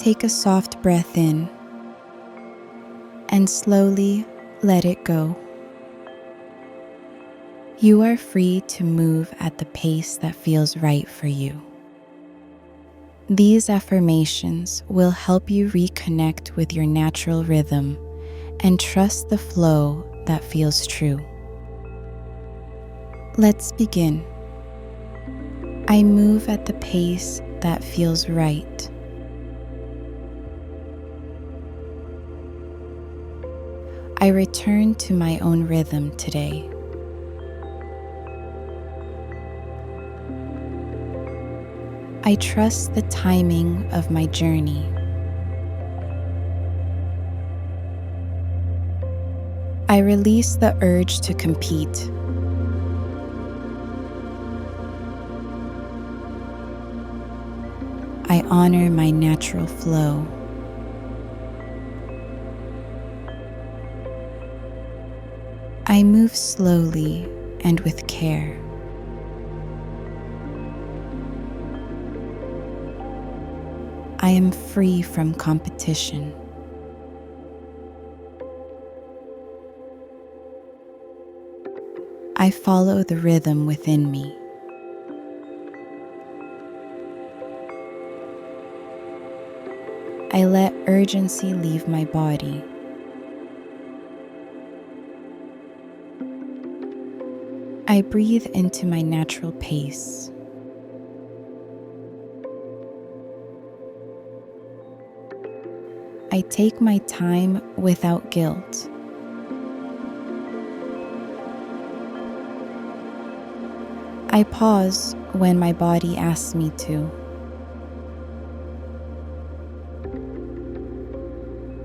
Take a soft breath in and slowly let it go. You are free to move at the pace that feels right for you. These affirmations will help you reconnect with your natural rhythm and trust the flow that feels true. Let's begin. I move at the pace that feels right. I return to my own rhythm today. I trust the timing of my journey. I release the urge to compete. I honor my natural flow. I move slowly and with care. I am free from competition. I follow the rhythm within me. I let urgency leave my body. I breathe into my natural pace. I take my time without guilt. I pause when my body asks me to.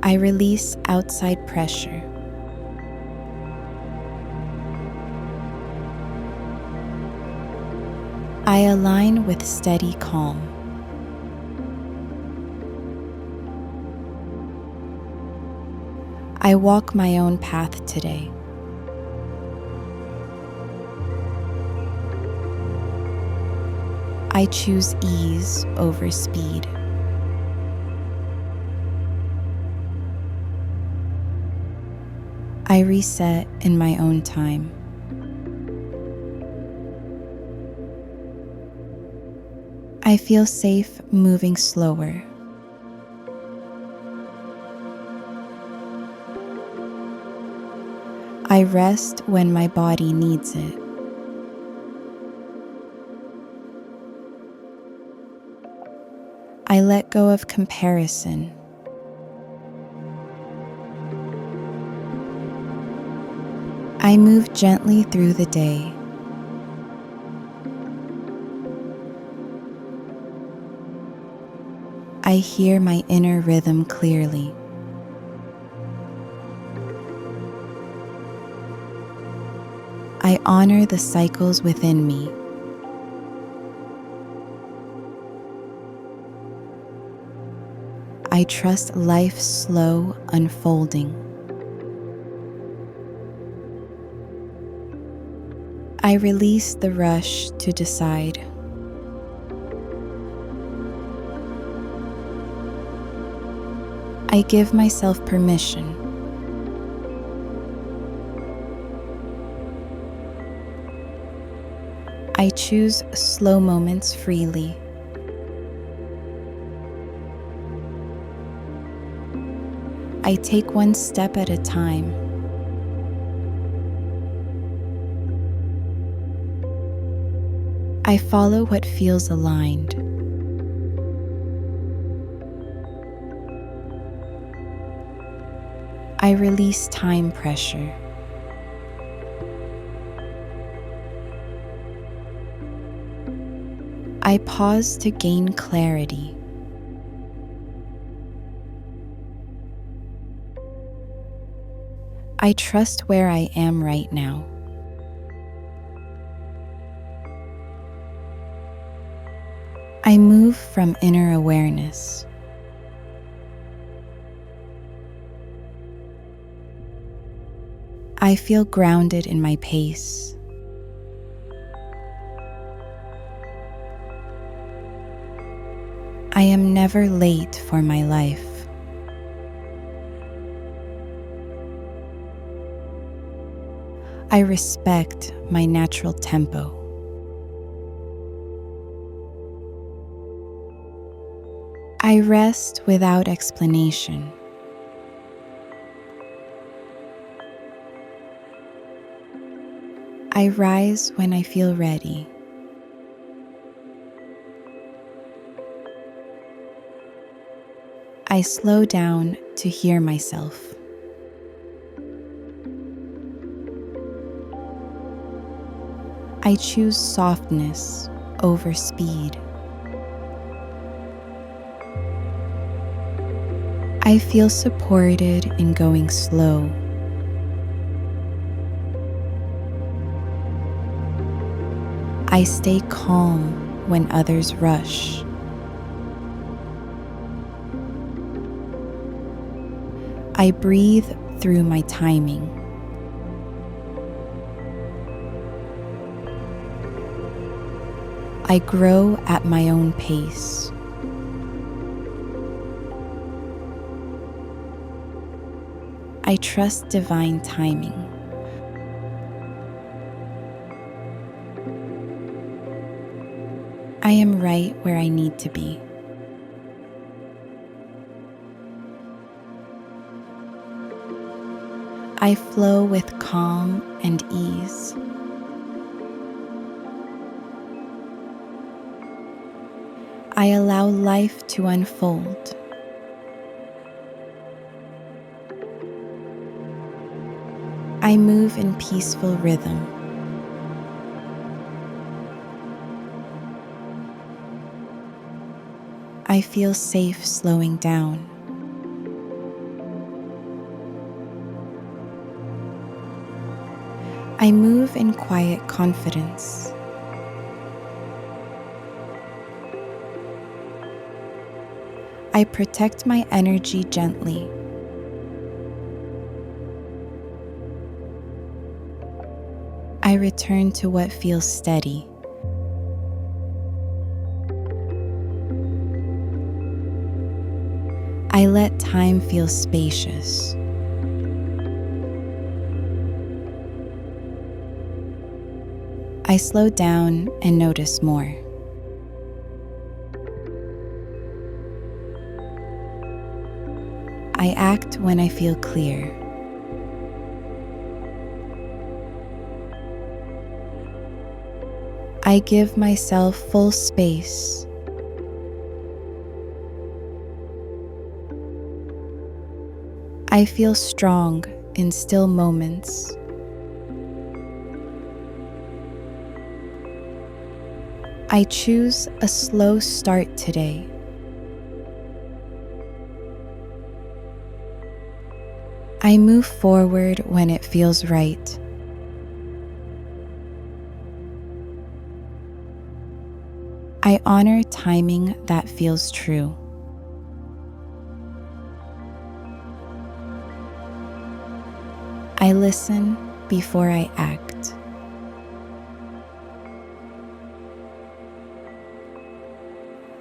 I release outside pressure. I align with steady calm. I walk my own path today. I choose ease over speed. I reset in my own time. I feel safe moving slower. I rest when my body needs it. I let go of comparison. I move gently through the day. I hear my inner rhythm clearly. I honor the cycles within me. I trust life's slow unfolding. I release the rush to decide. I give myself permission. I choose slow moments freely. I take one step at a time. I follow what feels aligned. I release time pressure. I pause to gain clarity. I trust where I am right now. I move from inner awareness. I feel grounded in my pace. I am never late for my life. I respect my natural tempo. I rest without explanation. I rise when I feel ready. I slow down to hear myself. I choose softness over speed. I feel supported in going slow. I stay calm when others rush. I breathe through my timing. I grow at my own pace. I trust divine timing. I am right where I need to be. I flow with calm and ease. I allow life to unfold. I move in peaceful rhythm. I feel safe slowing down. I move in quiet confidence. I protect my energy gently. I return to what feels steady. I let time feel spacious. I slow down and notice more. I act when I feel clear. I give myself full space. I feel strong in still moments. I choose a slow start today. I move forward when it feels right. I honor timing that feels true. I listen before I act.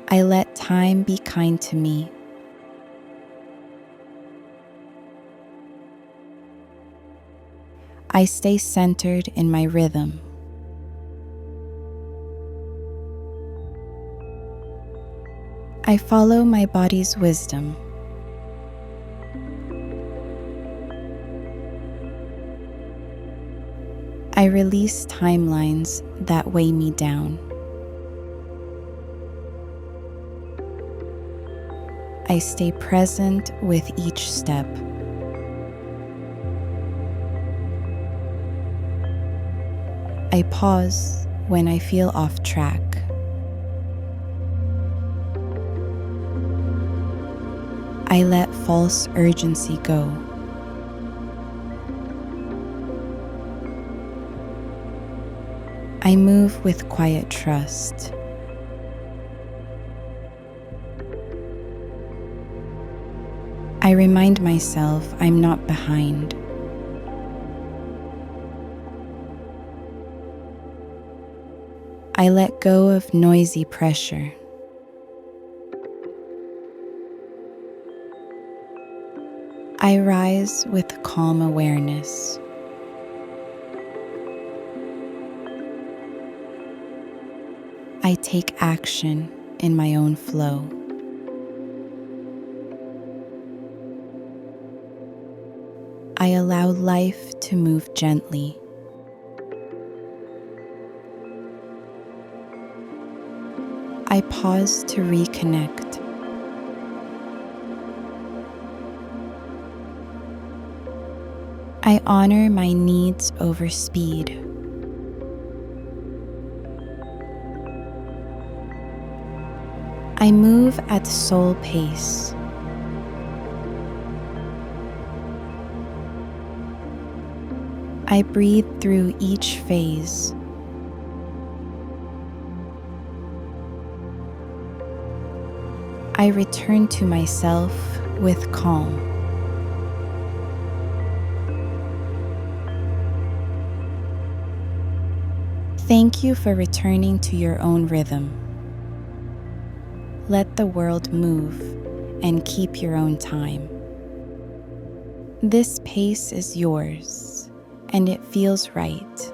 I let time be kind to me. I stay centered in my rhythm. I follow my body's wisdom. I release timelines that weigh me down. I stay present with each step. I pause when I feel off track. I let false urgency go. I move with quiet trust. I remind myself I'm not behind. I let go of noisy pressure. I rise with calm awareness. I take action in my own flow. I allow life to move gently. I pause to reconnect. I honor my needs over speed. I move at soul pace. I breathe through each phase. I return to myself with calm. Thank you for returning to your own rhythm. Let the world move and keep your own time. This pace is yours, and it feels right.